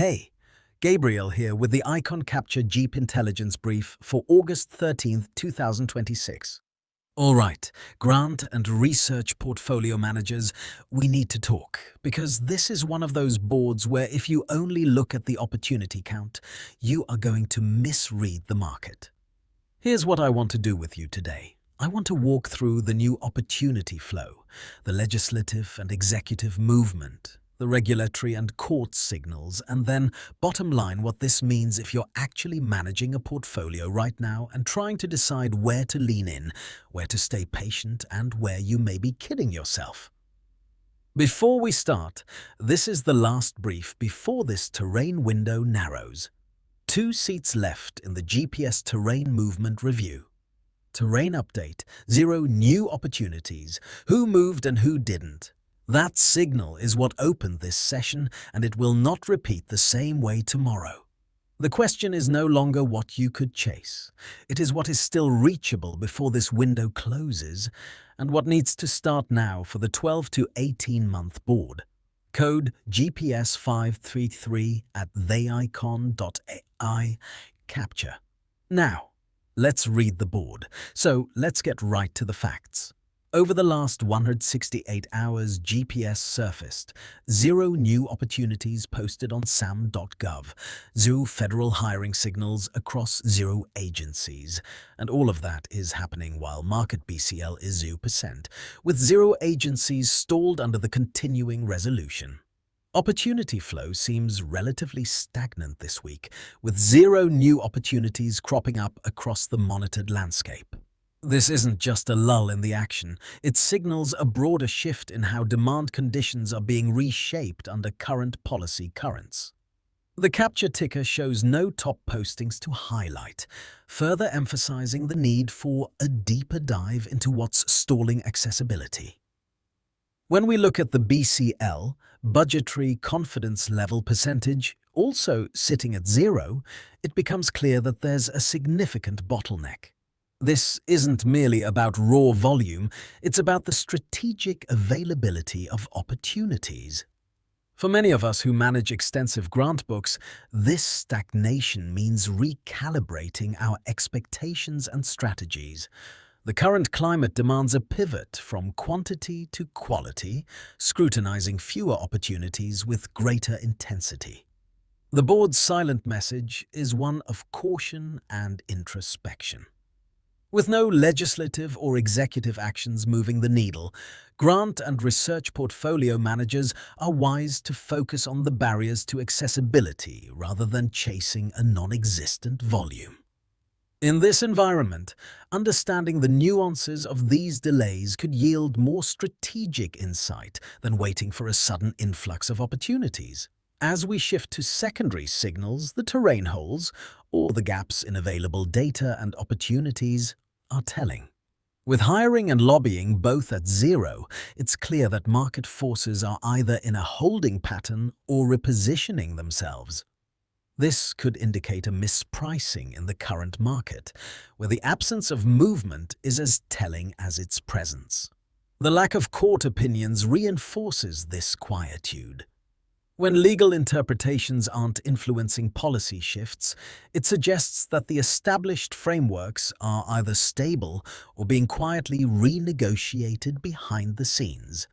Hey, Gabriel here with the Icon Capture Jeep Intelligence Brief for August 13th, 2026. All right, grant and research portfolio managers, we need to talk because this is one of those boards where if you only look at the opportunity count, you are going to misread the market. Here's what I want to do with you today. I want to walk through the new opportunity flow, the legislative and executive movement, the regulatory and court signals, and then, bottom line, what this means if you're actually managing a portfolio right now and trying to decide where to lean in, where to stay patient, and where you may be kidding yourself. Before we start, this is the last brief before this terrain window narrows. 2 seats left in the GPS Terrain Movement Review. Terrain update, 0 new opportunities, who moved and who didn't. That signal is what opened this session, and it will not repeat the same way tomorrow. The question is no longer what you could chase. It is what is still reachable before this window closes, and what needs to start now for the 12 to 18-month board. Code GPS 533 at the-icon.ai capture. Now, let's read the board. So let's get right to the facts. Over the last 168 hours, GPS surfaced 0 new opportunities posted on SAM.gov, 0 federal hiring signals across 0 agencies. And all of that is happening while market BCL is 0%, with 0 agencies stalled under the continuing resolution. Opportunity flow seems relatively stagnant this week, with 0 new opportunities cropping up across the monitored landscape. This isn't just a lull in the action, it signals a broader shift in how demand conditions are being reshaped under current policy currents. The capture ticker shows no top postings to highlight, further emphasizing the need for a deeper dive into what's stalling accessibility. When we look at the BCL, budgetary confidence level percentage, also sitting at 0, it becomes clear that there's a significant bottleneck. This isn't merely about raw volume, it's about the strategic availability of opportunities. For many of us who manage extensive grant books, this stagnation means recalibrating our expectations and strategies. The current climate demands a pivot from quantity to quality, scrutinizing fewer opportunities with greater intensity. The board's silent message is one of caution and introspection. With no legislative or executive actions moving the needle, grant and research portfolio managers are wise to focus on the barriers to accessibility rather than chasing a non-existent volume. In this environment, understanding the nuances of these delays could yield more strategic insight than waiting for a sudden influx of opportunities. As we shift to secondary signals, the terrain holes, or the gaps in available data and opportunities, are telling. With hiring and lobbying both at 0, it's clear that market forces are either in a holding pattern or repositioning themselves. This could indicate a mispricing in the current market, where the absence of movement is as telling as its presence. The lack of court opinions reinforces this quietude. When legal interpretations aren't influencing policy shifts, it suggests that the established frameworks are either stable or being quietly renegotiated behind the scenes.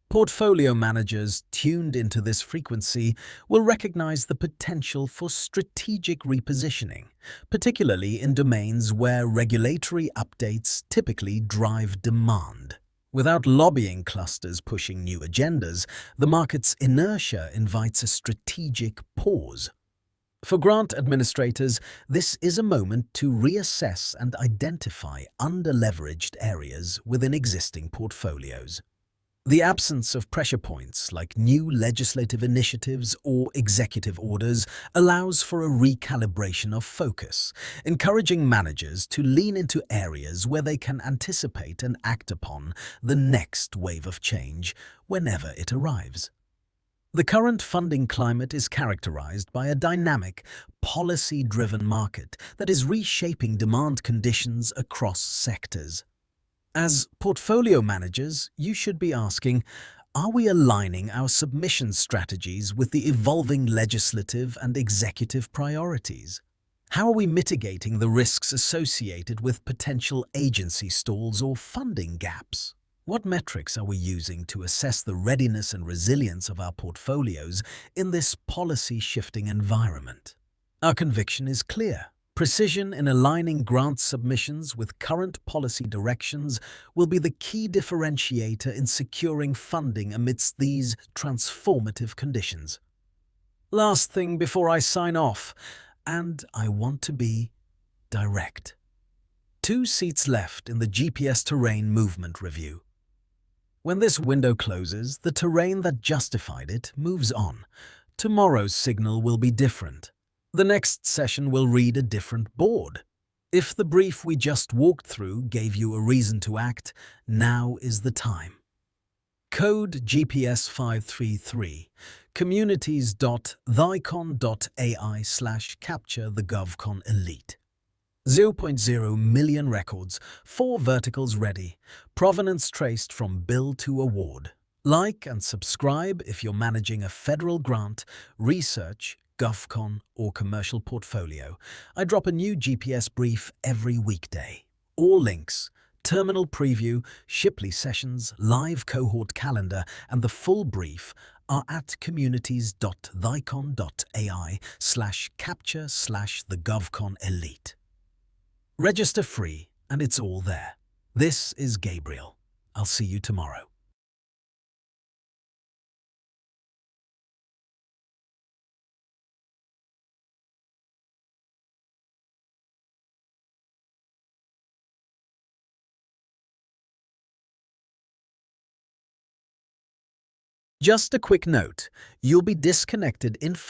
Portfolio managers tuned into this frequency will recognize the potential for strategic repositioning, particularly in domains where regulatory updates typically drive demand. Without lobbying clusters pushing new agendas, the market's inertia invites a strategic pause. For grant administrators, this is a moment to reassess and identify under-leveraged areas within existing portfolios. The absence of pressure points like new legislative initiatives or executive orders allows for a recalibration of focus, encouraging managers to lean into areas where they can anticipate and act upon the next wave of change whenever it arrives. The current funding climate is characterized by a dynamic, policy-driven market that is reshaping demand conditions across sectors. As portfolio managers, you should be asking, Are we aligning our submission strategies with the evolving legislative and executive priorities? How are we mitigating the risks associated with potential agency stalls or funding gaps? What metrics are we using to assess the readiness and resilience of our portfolios in this policy-shifting environment? Our conviction is clear. Precision in aligning grant submissions with current policy directions will be the key differentiator in securing funding amidst these transformative conditions. Last thing before I sign off, and I want to be direct. 2 seats left in the GPS terrain movement review. When this window closes, the terrain that justified it moves on. Tomorrow's signal will be different. The next session will read a different board. If the brief we just walked through gave you a reason to act, now is the time. Code GPS 533, communities.theicon.ai/capture the-govcon-elite. 0.0 million records, 4 verticals ready, provenance traced from bill to award. Like and subscribe if you're managing a federal grant, research, GovCon, or commercial portfolio. I drop a new GPS brief every weekday. All links, terminal preview, Shipley sessions, live cohort calendar, and the full brief are at communities.theicon.ai/capture/the-govcon-elite. Register free, and it's all there. This is Gabriel. I'll see you tomorrow. Just a quick note, you'll be disconnected in 5